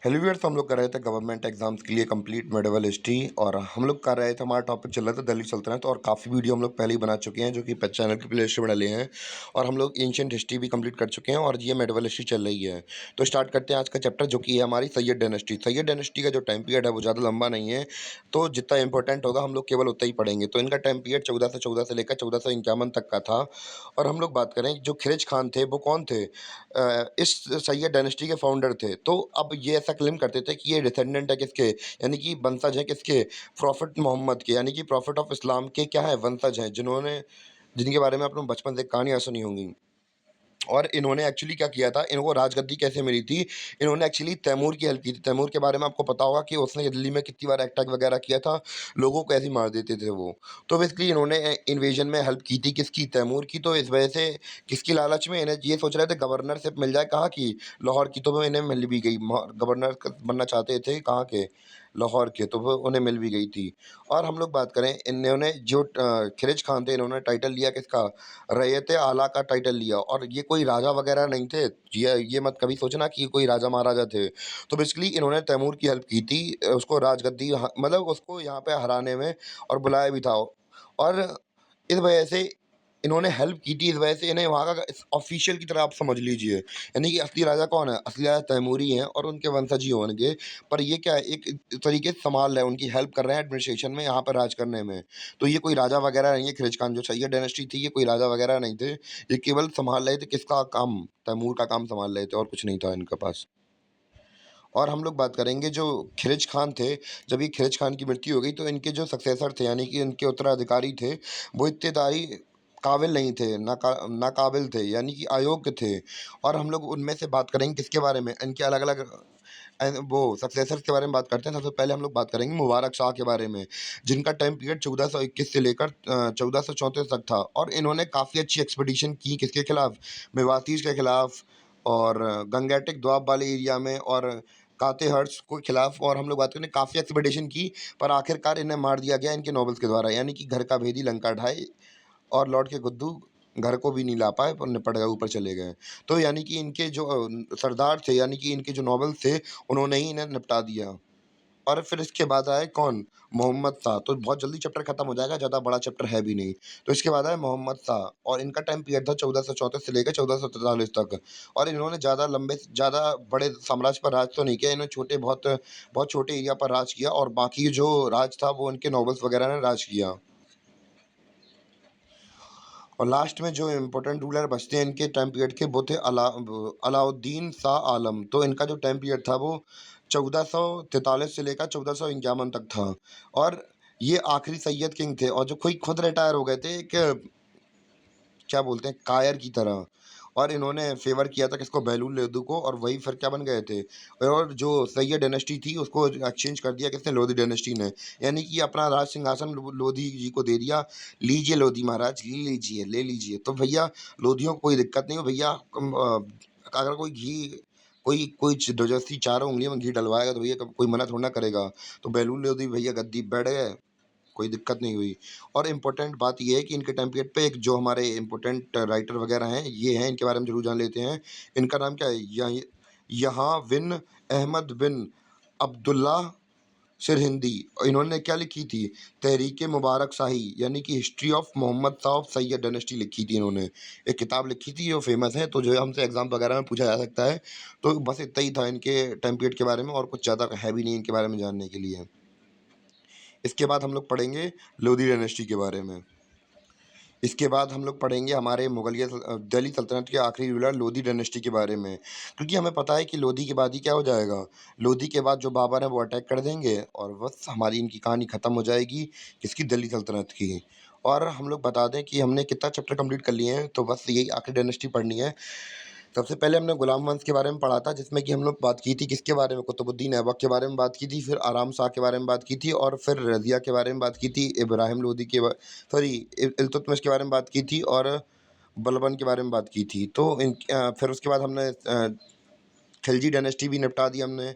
Hello viewers, हम लोग कर रहे थे गवर्नमेंट एग्जाम्स के लिए कंप्लीट मेडिवल हिस्ट्री। और हम लोग कर रहे थे, हमारा टॉपिक चल रहा था दिल्ली सल्तनत। और काफ़ी वीडियो हम लोग पहले ही बना चुके हैं जो कि चैनल की प्लेलिस्ट में डाले हैं। और हम लोग एंशिएंट हिस्ट्री भी कंप्लीट कर चुके हैं और ये मेडिवल हिस्ट्री चल रही है। तो स्टार्ट करते हैं आज का चैप्टर, जो कि है हमारी सैयद डायनेस्टी। सैयद डायनेस्टी का जो टाइम पीरियड है वो ज़्यादा लंबा नहीं है, तो जितना इंपॉर्टेंट होगा हम लोग केवल उतना ही पढ़ेंगे। तो इनका टाइम पीरियड 1414 से लेकर 1451 तक का था। और हम लोग बात करें जो खिलज खान थे वो कौन थे, इस सैयद डायनेस्टी के फाउंडर थे। तो अब ये ऐसा क्लेम करते थे कि ये डिसेंडेंट है किसके, यानी कि वंशज है किसके, प्रॉफिट मोहम्मद के, यानी कि प्रॉफिट ऑफ इस्लाम के क्या है, वंशज हैं, जिन्होंने जिनके बारे में आपने बचपन से कहानियां सुनी होंगी। और इन्होंने एक्चुअली क्या किया था, इनको राजगद्दी कैसे मिली थी, इन्होंने एक्चुअली तैमूर की हेल्प की थी। तैमूर के बारे में आपको पता होगा कि उसने दिल्ली में कितनी बार अटैक वगैरह किया था, लोगों को ऐसे ही मार देते थे वो। तो बेसिकली इन्होंने इन्वेजन में हेल्प की थी किसकी, तैमूर की। तो इस वजह से किसकी लालच में इन्हें ये सोच रहे थे गवर्नरशिप मिल जाए, कहाँ की, लाहौर की। तो वो इन्हें मिल भी गई, गवर्नर बनना चाहते थे कहाँ के, लाहौर के। तो वो उन्हें मिल भी गई थी। और हम लोग बात करें, इन्होंने जो खिलज खान थे, इन्होंने टाइटल लिया किसका, रैयत आला का टाइटल लिया। और ये कोई राजा वगैरह नहीं थे, ये मत कभी सोचना कि ये कोई राजा महाराजा थे। तो बेसिकली इन्होंने तैमूर की हेल्प की थी, उसको राजगद्दी मतलब उसको यहाँ पे हराने में, और बुलाया भी था। और इस वजह से इन्होंने हेल्प की थी, इस वजह से इन्हें वहाँ का ऑफिशियल की तरह आप समझ लीजिए। यानी कि असली राजा कौन है, असली राजा तैमूरी हैं और उनके वंशज ही होंगे। पर ये क्या है, एक तरीके से संभाल रहे हैं, उनकी हेल्प कर रहे हैं एडमिनिस्ट्रेशन में, यहाँ पर राज करने में। तो ये कोई राजा वगैरह नहीं है। खिलज खान जो सैयद डायनेस्टी थी, ये कोई राजा वगैरह नहीं थे। ये केवल संभाल रहे थे किसका काम, तैमूर का काम संभाल रहे थे, और कुछ नहीं था इनके पास। और हम लोग बात करेंगे जो खिलज खान थे, जब ये खिलज खान की मृत्यु हो गई तो इनके जो सक्सेसर थे, यानी कि इनके उत्तराधिकारी थे, वो इत्तेदारी काबिल नहीं थे, नाकाबिल थे, यानी कि अयोग्य थे। और हम लोग उनमें से बात करेंगे किसके बारे में, इनके अलग अलग वो सक्सेसर्स के बारे में बात करते हैं। सबसे पहले हम लोग बात करेंगे मुबारक शाह के बारे में, जिनका टाइम पीरियड 1421 से लेकर 1434 तक था। और इन्होंने काफ़ी अच्छी एक्सपीडिशन की किसके खिलाफ, मेवातीज के खिलाफ, और गंगेटिक दोआब वाले एरिया में, और कातेहर्ष के खिलाफ। और हम लोग बात करें, काफ़ी एक्सपीडिशन की, पर आखिरकार इन्हें मार दिया गया इनके नॉबल्स के द्वारा। यानी कि घर का भेदी लंका ढाए, और लौट के गुद्दू घर को भी नहीं ला पाए, पर निपट गए, ऊपर चले गए। तो यानी कि इनके जो सरदार थे, यानी कि इनके जो नॉबल्स थे, उन्होंने ही इन्हें निपटा दिया। और फिर इसके बाद आए कौन, मोहम्मद शाह। तो बहुत जल्दी चैप्टर खत्म हो जाएगा, ज़्यादा बड़ा चैप्टर है भी नहीं। तो इसके बाद आए मोहम्मद शाह, और इनका टाइम पीरियड था 1434 से लेकर 1443 तक। और इन्होंने ज़्यादा बड़े साम्राज्य पर राज तो नहीं किया, इन्होंने बहुत बहुत छोटे एरिया पर राज किया, और बाकी जो राज था वो इनके नॉबल्स वगैरह ने राज किया। और लास्ट में जो इम्पोर्टेंट रूलर बचते हैं इनके टाइम पीरियड के, वो थे अलाउद्दीन शाह आलम। तो इनका जो टाइम पीरियड था वो 1443 से लेकर 1451 तक था। और ये आखिरी सैयद किंग थे, और जो कोई खुद रिटायर हो गए थे, एक क्या बोलते हैं, कायर की तरह। और इन्होंने फेवर किया था किसको, बहलूल लोदी को, और वही फिर क्या बन गए थे। और जो सैयद डायनेस्टी थी उसको एक्सचेंज कर दिया किसने, लोधी डायनेस्टी ने। यानी कि अपना राज सिंहासन लोधी जी को दे दिया। लीजिए लोधी महाराज, ले लीजिए। तो भैया लोधियों को कोई दिक्कत नहीं हो भैया, अगर कोई घी, कोई कोई जबरदस्ती चारों उंगलियों में घी डलवाएगा तो भैया कोई मना थोड़ा ना करेगा। तो बहलूल लोधी भैया गद्दी पे बैठ गए, कोई दिक्कत नहीं हुई। और इम्पोर्टेंट बात ये है कि इनके टाइम पीरियड पे एक जो हमारे इम्पोर्टेंट राइटर वगैरह हैं, ये हैं, इनके बारे में ज़रूर जान लेते हैं। इनका नाम क्या है, यहाँ बिन अहमद बिन अब्दुल्लाह सिरहिंदी। और इन्होंने क्या लिखी थी, तहरीक मुबारक शाही, यानी कि history of Mohammad Shah of Sayyid dynasty लिखी थी इन्होंने। एक किताब लिखी थी, वो फेमस है, तो जो है हमसे एग्जाम वगैरह में पूछा जा सकता है। तो बस इतना ही था इनके टाइम पीरियड के बारे में, और कुछ ज़्यादा है भी नहीं इनके बारे में जानने के लिए। इसके बाद हम लोग पढ़ेंगे लोधी डायनेस्टी के बारे में। इसके बाद हम लोग पढ़ेंगे हमारे दिल्ली सल्तनत के आखिरी रूलर लोधी डायनेस्टी के बारे में। क्योंकि हमें पता है कि लोधी के बाद ही क्या हो जाएगा, लोधी के बाद जो बाबर हैं वो अटैक कर देंगे, और बस हमारी इनकी कहानी ख़त्म हो जाएगी, किसकी, दिल्ली सल्तनत की। और हम लोग बता दें कि हमने कितना चैप्टर कंप्लीट कर लिए हैं, तो बस यही आखिरी डायनेस्टी पढ़नी है। सबसे पहले हमने गुलाम वंश के बारे में पढ़ा था, जिसमें कि हम लोग बात की थी किसके बारे में, कुतुबुद्दीन ऐबक के बारे में बात की थी, फिर आराम शाह के बारे में बात की थी, और फिर रज़िया के बारे में बात की थी, इब्राहिम लोदी के सॉरी इल्तुतमिश के बारे में बात की थी, और बलबन के बारे में बात की थी। तो फिर उसके बाद हमने खिलजी डायनेस्टी भी निपटा दी हमने।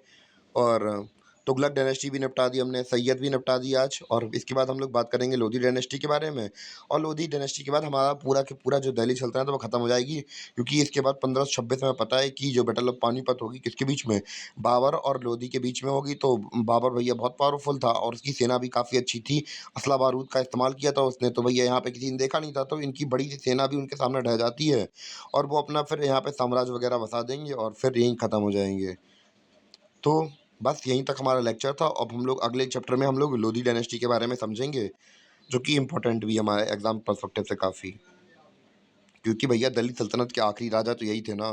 और तुगलक डायनेस्टी भी निपटा दी हमने, सय्यद भी निपटा दी आज और इसके बाद हम लोग बात करेंगे लोधी डायनेस्टी के बारे में और लोधी डायनेस्टी के बाद हमारा पूरा के पूरा जो दिल्ली सल्तनत है वो खत्म हो जाएगी क्योंकि इसके बाद 1526 में पता है कि जो बैटल ऑफ पानीपत होगी किसके बीच में, बाबर और लोधी के बीच में होगी। तो बाबर भैया बहुत पावरफुल था और उसकी सेना भी काफ़ी अच्छी थी, असला बारूद का इस्तेमाल किया था उसने, तो भैया यहाँ पे किसी ने देखा नहीं था, तो इनकी बड़ी सी सेना भी उनके सामने ढह जाती है और वो अपना फिर यहाँ पे साम्राज्य वगैरह बसा देंगे और फिर यहीं खत्म हो जाएँगे। तो बस यहीं तक हमारा लेक्चर था। अब हम लोग अगले चैप्टर में हम लोग लोधी डायनेस्टी के बारे में समझेंगे, जो कि इम्पोर्टेंट भी है हमारे एग्ज़ाम पर्सपेक्टिव से काफ़ी। क्योंकि भैया दिल्ली सल्तनत के आखिरी राजा तो यही थे ना।